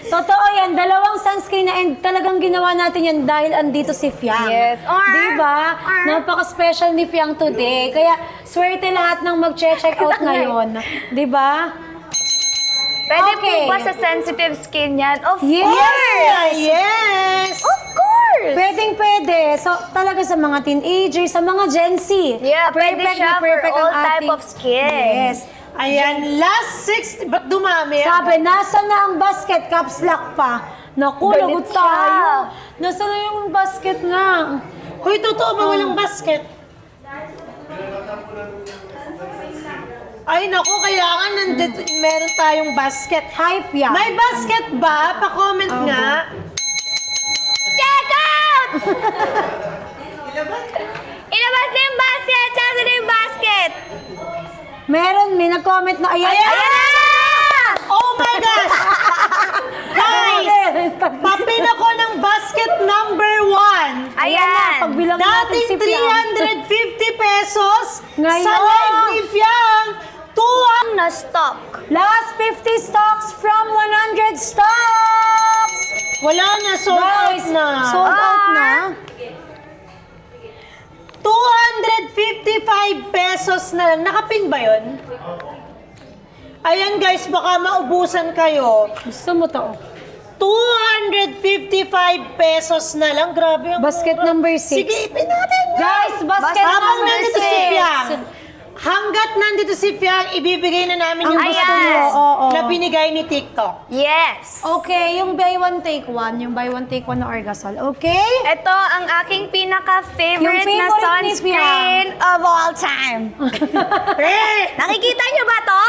Totoo yan, dalawang sunscreen na and talagang ginawa natin yan dahil andito si Fiang. Yes. Diba? Napaka-special ni Fiang today. Kaya swerte lahat ng mag-check out ngayon. Diba? Pwede Okay. po ba sa sensitive skin yan? Of Yes! course! Yes! Of course! Pwedeng-pwede. So, talaga sa mga teenagers, sa mga Gen Z. Yeah, pwede Perfect siya na perfect for all ang type ating- of skin. Yes. Ayan, last 60. Ba't dumami? Sabi, nasa na ang basket? Caps lock pa. Naku, Galit lagot siya. tayo. Nasa na yung basket nga? Hoy, totoo ba walang basket? Ay, naku, kailangan nandito, meron tayong basket. Hype yan. May basket ba? Pa-comment nga. Check out! Ilabas na yung basket! Saan na yung basket? Meron, may nag-comment na, ayan. Ayan! Ayan na! Oh my gosh! Guys, papin ako ng basket number 1. Ayan! Pagbilang natin Dating si Fiang. 350 pesos. Ngayon. Sa live ni Fiang, 200. Na stock. Last 50 stocks from 100 stocks! Wala na, sold out Guys, na. sold out na. 255 pesos na lang. Nakapin ba yun? Ayan guys, baka maubusan kayo. Gusto mo to? 255 pesos na lang. Grabe ang Basket mura. number 6. Sige, ipin natin. Guys, basket Habang number nandito 6. si Fiang, hanggat nandito si Fiang, ibibigay na namin Ang yung gusto gusto niyo, niyo oo. na binigay ni TikTok. Yes! Okay, yung buy one take one, yung buy one take one na Orgasol. Okay? Ito ang aking pinaka-favorite Yung na favorite ni sunscreen of all time. Eh! Nakikita nyo ba to?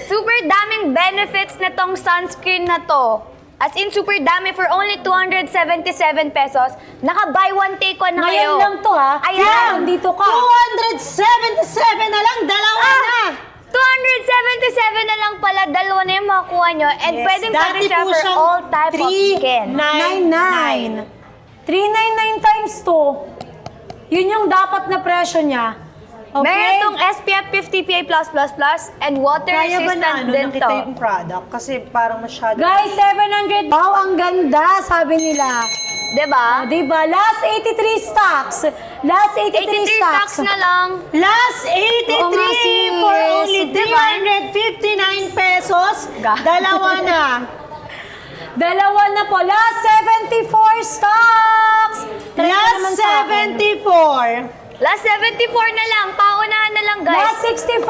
Super daming benefits na tong sunscreen na to. As in, super dami for only 277 pesos. Naka-buy one, take one na kayo. Ngayon lang to ha. Ayan! Fiang, nandito ka. 277 na lang, dalawa na! 277 na lang pala, dalawa na yung makukuha nyo. And Yes, pwede dati siya po for siyang all type of skin. 99. 399 times 2. Yun yung dapat na presyo niya. Okay? Meron itong SPF 50 PA+++ and water Kaya ba na resistant din nakita to. yung product? Kasi parang masyado. Guys, 700. Wow, ang ganda, sabi nila. Diba? Diba? Last 83 stocks. Last 83 83 stocks na lang. Last Oo nga, 83 sis. for only Diba? 359 pesos. Dalawa na. Dalawa na po. Last 74 stocks. Try ko naman Last sa akin. 74. Last 74 na lang. Paunahan na lang, guys. Last 65!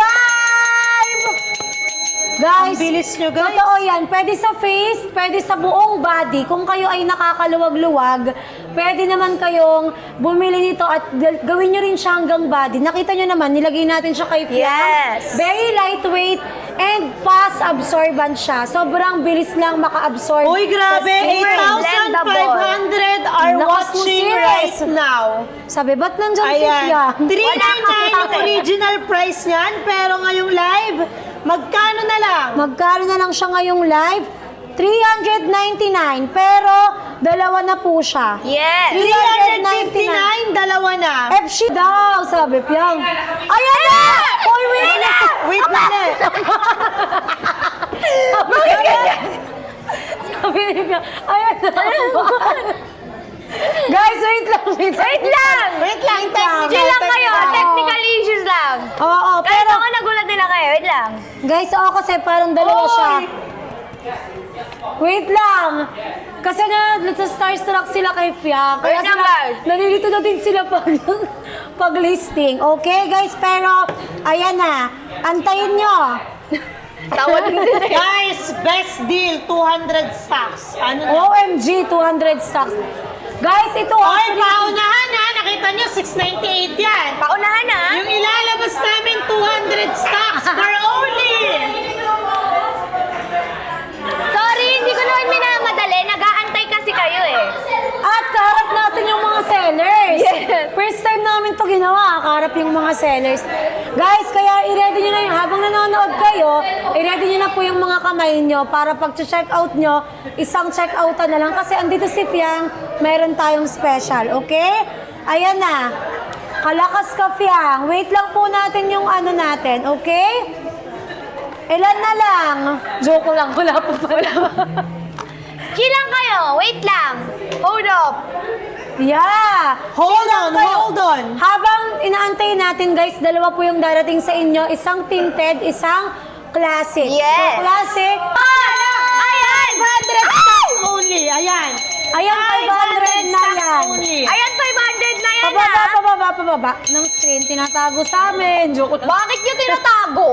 Guys, Ang bilis nyo, guys. totoo yan. Pwede sa face, pwede sa buong body. Kung kayo ay nakakaluwag-luwag, pwede naman kayong bumili nito at gawin nyo rin siya hanggang body. Nakita nyo naman, nilagay natin siya kay Fiang. Yes. Very lightweight and fast absorbent siya. Sobrang bilis lang maka-absorb. Uy, grabe. sa skin. 8,500 are Lakas mo, watching sis. right now. Sabi, ba't nandyan si Ayan. Fiang? 399 yung original price niyan, pero ngayong live, magkano na lang? Magkano na lang siya ngayong live? 399, pero dalawa na po siya. Yes. 359, dalawa na. FC daw, sabi Piang. Ayan na! Hoy, wait na! Wait na lang. Sabi ni Piang, ayan na! Guys, wait lang, wait lang. Wait lang! Wait lang, technical. Chill lang kayo. Oo. Technical issues lang. Oo, Kahit pero ako nagulat din lang kayo. Wait lang. guys, oo kasi parang dalawa siya. Wait lang! Kasi nga, starstruck sila kay Fiang. Kaya Wait lang, sila, guys. nalilito na din sila pag-listing. Okay, guys? Pero, ayan na. Antayin nyo. Tawad din din. Guys, best deal, 200 stocks. Ano na? OMG, 200 stocks. Guys, ito Oy, actually- paunahan ha. Nakita nyo, 698 yan. Paunahan na. Yung ilalabas namin, 200 stocks for only. Sorry, hindi ko naman minamadali. Nag-aantay kasi kayo eh. At kaharap natin yung mga sellers. Yes. First time namin to ginawa, kaharap yung mga sellers. Guys, kaya i-ready nyo na yung, habang nanonood kayo, i-ready nyo na po yung mga kamay nyo para pag check out nyo, isang check outan na lang. Kasi andito si Fiang, mayroon tayong special, okay? Ayan na. Kalakas ka, Fiang. Wait lang po natin yung ano natin, okay? Ilan na lang? Joke lang, wala pa pala. Chill lang kayo. Wait lang. Hold up. Yeah! Hold on, Kayo. hold on. Habang inaantay natin guys, dalawa po yung darating sa inyo. Isang tinted, isang classic. Yes. So, classic. Ayan! 500 stocks only. Ayan. Ayan, 500 na stocks yan. only. Ayan, 500 na yan Pababa ng screen. Tinatago sa amin. Joke lang. Bakit nyo tinatago?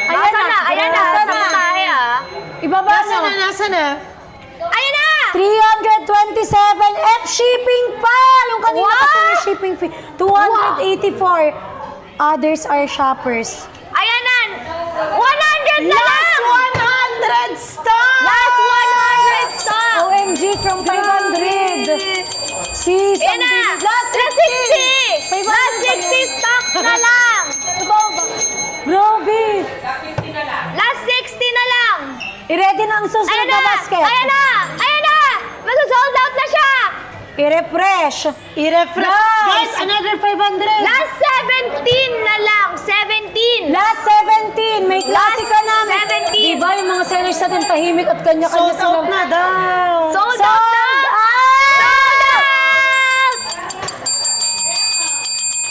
Ayan Nasa na, ayan na. Nasa Sa na. tahe Ibaba Nasa na, nasa na? Ayan na! 327 F shipping pa! Yung kanina Wow! kasi may shipping fee. 284. Others are shoppers. Ayan na! 100 na lang! Last 100 stocks! Last 100 stock! OMG from 500. Sis, Ayan na! Last 60! 60! Last 60 stocks na lang! Grabe! Last 60 na lang! I-ready na ang susunod Ayan na na! basket. Ayan na! Ayan na! Masasold out na siya! I-refresh. I-refresh. Guys! Guys, another 500. Last 17 na lang! 17! Last 17. May klase ka namin. 17. Diba yung mga sellers natin tahimik at kanya-kanya Sold out na daw. Sold out na! Sold out!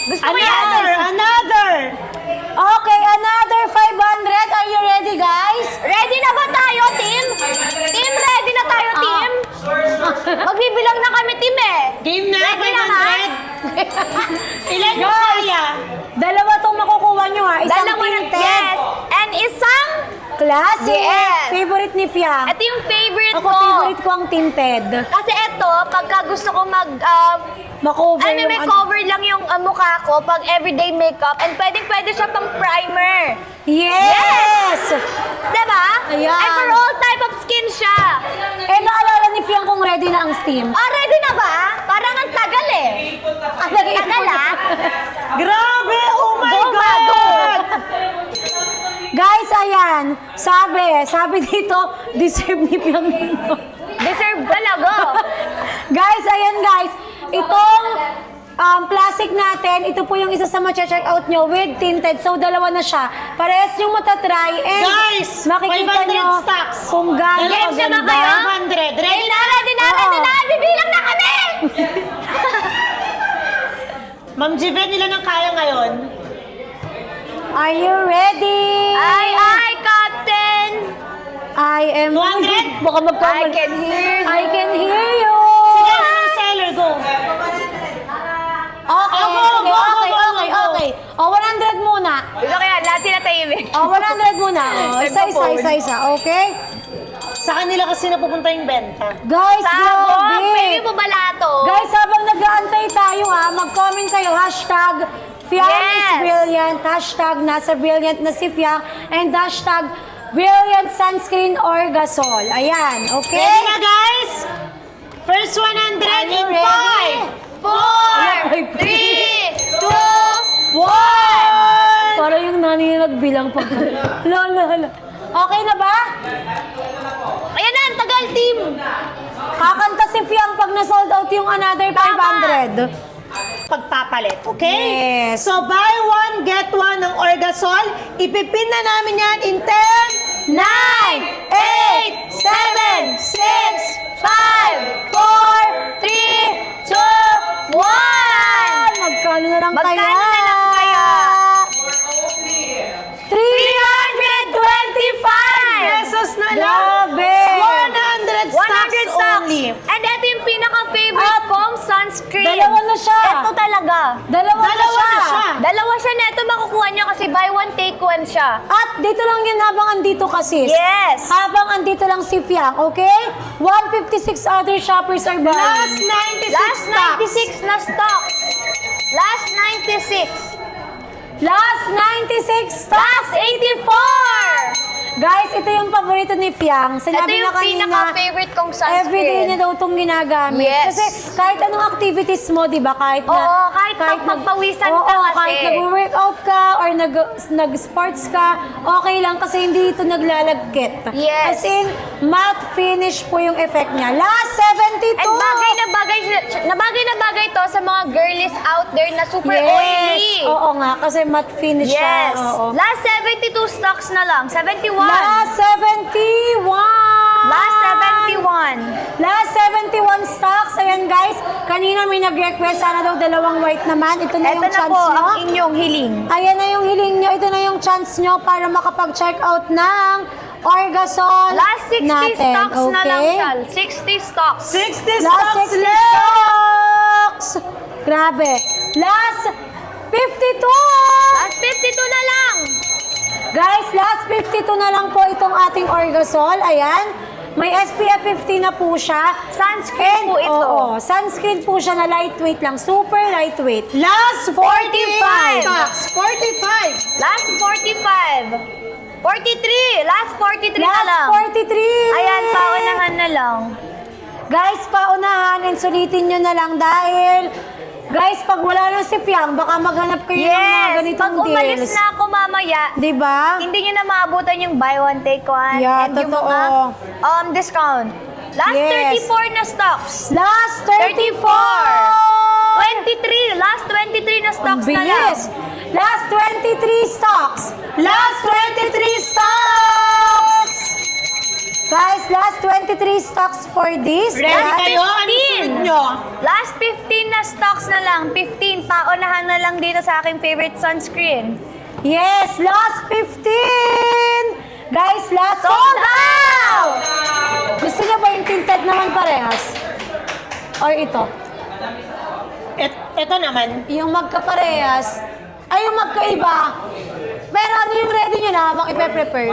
Gusto ko yan! Another. Okay, another 500. Are you ready, guys? Ready na ba tayo, team? Team, ready na tayo, team? Magbibilang na kami, team eh. Game na, Ready na, 500. Ilan yung kaya? Dalawa tong makukuha nyo ha. Isang Dalawa na, tinted. yes. And isang, Classic. Yes. Favorite ni Fia. ito yung favorite Ako, ko. favorite ko ang tinted. Kasi ito, pagka gusto ko Makover may yung cover lang yung mukha ko pag everyday makeup and pwede siya pang primer. Yes! Diba? Ayan. And for all type of skin siya. Eh, naalala ni Fia kung ready na ang steam. Ready na ba? Parang ang tagal eh. Tagal ah. Grabe! Oh my Go, God! Mago! Guys, ayan. Sabi dito, deserve ni Fia nito. Deserve talaga. Guys, ayan guys. Itong plastic natin, ito po yung isa sa ma-check out nyo with tinted. So, dalawa na siya. Parehas yung matatry. And Guys, makikita 500 nyo stocks. kung gaano Game siya ba kaganda. kayo? 500. Ready Ready na? na, ready na, Oo. ready na. Bibilang na kami! Ma'am Jiven, ilan ang kaya ngayon? Are you ready? Ay, Captain! I am... 200? Baka magkamali. I can hear you. I can hear you. Sige, mga seller, go. Okay, Go, sige, go, okay, go, okay, go. okay. O, 100 muna. Gusto kaya, lahat sila tahimik. O, 100 muna. O, isa, okay? Sa kanila kasi napupunta yung benta. Guys, Sabog! grabe. Baby mo balato. Guys, habang nag-aantay tayo ha, mag-comment kayo, hashtag Fiang is Yes. brilliant, hashtag nasa brilliant na si Fiang, and hashtag brilliant sunscreen or gasol. Ayan, okay? Ready na, guys? First 100 Are you in ready? 4, 3, 2, 5, 1. Para yung nanay na nagbilang pa. Hala. Okay na ba? Ayan na, ang tagal, team. Kakanta si Fiang pag na-sold out yung another 500. Pagpapalit, okay? Yes. So, buy one, get one ng Orgasol. Ipipin na namin yan in 10, 9, 8, 7, 6, 5, 4, 3, 2, 1! Magkano na lang kaya? Magkano na lang kaya? 325 pesos na lang. Grabe! 100 stocks 100 stocks. only. And ito yung pinaka-favorite kong sunscreen. Dalawa na siya. Ito talaga. Dalawa na siya. Dalawa siya na. Ito makukuha nyo kasi buy one, take one siya. At dito lang yun habang andito kasi. Yes. Habang andito lang si Fiang, okay? 156 other shoppers are buying. Last 96 Last stocks. 96 na stocks. Last 96. Last 96 Last 84. Guys, ito yung paborito ni Fiang. Ito Sinabi yung na kanina, pinaka-favorite kong sunscreen. everyday niya daw itong ginagamit. Yes. Kasi kahit anong activities mo, di ba? Kahit na... Oo, kahit magpawisan ka kasi. kahit nag-workout ka or nag-sports ka, okay lang kasi hindi ito naglalagkit. Yes. As in, matte finish po yung effect niya. Last 72! And bagay na bagay to sa mga girlies out there na super oily. Oo nga, kasi matte finish siya. Yes. Oo. Last 72 stocks na lang. 71. Last 71! Last 71. Last 71 stocks. Ayan guys, kanina may nag-request. Sana daw dalawang white naman. Ito na Ito yung na chance po nyo. ang inyong hiling. Ayan na yung hiling nyo. Ito na yung chance nyo para makapag-check out ng Orgasol Last 60 natin. stocks na lang, Okay? Shal. 60 stocks. 60 Last stocks 60 left! stocks! Grabe. Last 52! Last 52 na lang. Guys, last 52 na lang po itong ating Orgasol. Ayan. May SPF 50 na po siya. Sunscreen po ito. Oo, sunscreen po siya na lightweight lang. Super lightweight. Last 45 stocks. 45. Last 45. 43. Last 43 na Last lang. 43! Ayan, paunahan na lang. Guys, paunahan and sulitin nyo na lang dahil guys, pag wala na si Fiang, baka maghanap kayo ng mga Yes, ganitong pag umalis deals. na ako mamaya, Diba? hindi nyo na maabutan yung buy one, take one, Yeah, and yung totoo. mga discount. Last Yes. 34 na stocks. Last 34! 23. Last 23 na Ang stocks na lang. bilis! Last 23 stocks! Last 23 stocks! Guys, last 23 stocks for this. Ready Last kayo? Ano 15. sunod nyo? Last 15 na stocks na lang. 15. Paunahan na lang dito sa aking favorite sunscreen. Yes, last 15! Guys, last Sold out! Gusto niyo ba yung tinted naman parehas? Or ito? Ito naman. Yung magkaparehas, ay yung magkaiba. Pero ano yung ready nyo na habang ipe-prepare?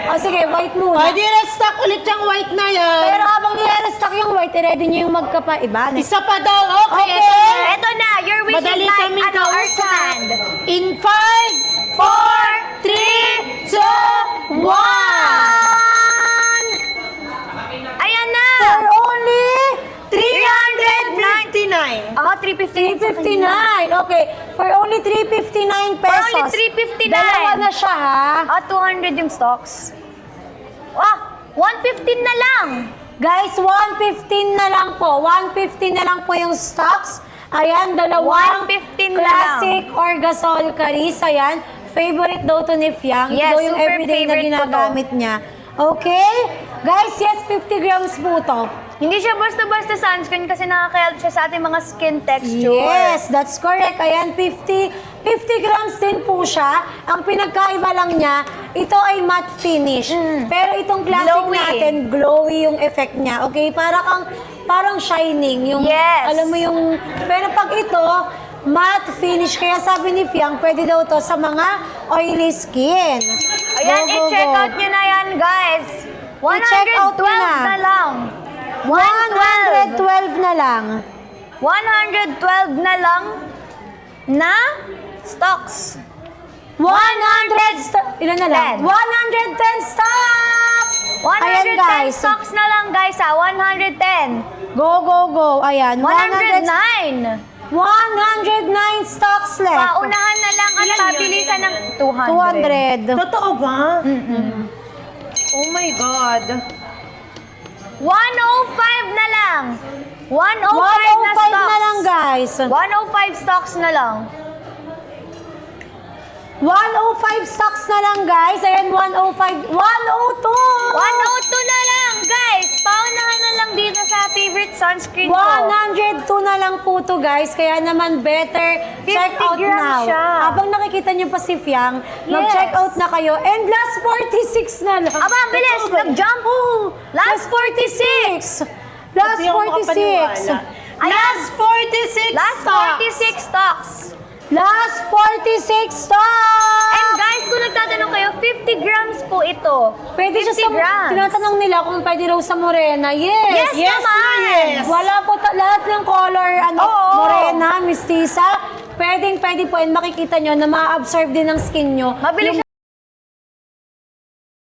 O sige, white muna. Pwede restock ulit yung white na yan. Pero habang nire-restock yung white, i-ready nyo yung magkapaiba. Isa pa daw. Okay, Okay. ito na. Eto na, your wish Madali is like kaming our kausap. command. In 5, 4, 3, 2, 1. Ayan na! For only 359. Ako, 359. 359. Okay. For only 359 pesos. only 359. Dalawa na siya, ha? Ah, 200 yung stocks. Ah, 115 na lang. Guys, 115 na lang po. 115 na lang po yung stocks. Ayan, dalawang 115 na classic Orgasol Caris. Ayan, favorite daw to ni Fiang. Yes, Ito yung super everyday na favorite ko to. ginagamit niya. Okay? Guys, yes, 50 grams po to. Hindi siya basta-basta sunscreen kasi nakaka-help siya sa ating mga skin texture. Yes, that's correct. Ayan, 50 grams din po siya. Ang pinagkaiba lang niya, ito ay matte finish. Pero itong classic Glowy. natin, glowy yung effect niya. Okay? Parang shining. Yung, Yes. Alam mo yung... Pero pag ito, matte finish. Kaya sabi ni Fiang, pwede daw to sa mga oily skin. Ayan, Go, go, i-check go. out nyo na yan, guys. I-check out 112 nyo na. na lang. 112 na lang. 112 na lang na stocks. 100 ilan na lang? 10. 110 stocks! 110 Ayan, guys. stocks na lang, guys, ha? 110. Go, go, go. Ayan. 109. 109 stocks left. Paunahan na lang at pabilisan ng 200. 200. Totoo ba? Oh my God. 105 na lang. 105 na 105 stocks. na lang, guys. 105 stocks na lang. 105 stocks na lang, guys. Ayan, 105. 102! 102 na lang, guys. Paunahan na lang dito sa favorite sunscreen ko. 102 na lang po to, guys. Kaya naman better 50 check out grams now. siya. Habang nakikita niyo pa si Fiang, Yes. mag-check out na kayo. And last 46 na lang. Aba, bilis. Nag-jump. Last 46. Last Ito yung 46. makapaniwala. Last 46 Last stocks. 46 stocks. Last 46 stocks! And guys, kung nagtatanong kayo, 50 grams po ito. Pwede siya 50 sa... grams. Tinatanong nila kung pwede raw sa morena. Yes! Yes, naman. yes. Wala po lahat ng color, Oo. morena, mistisa. Pwede po. And makikita nyo na ma-absorb din ng skin nyo. Mabilis yung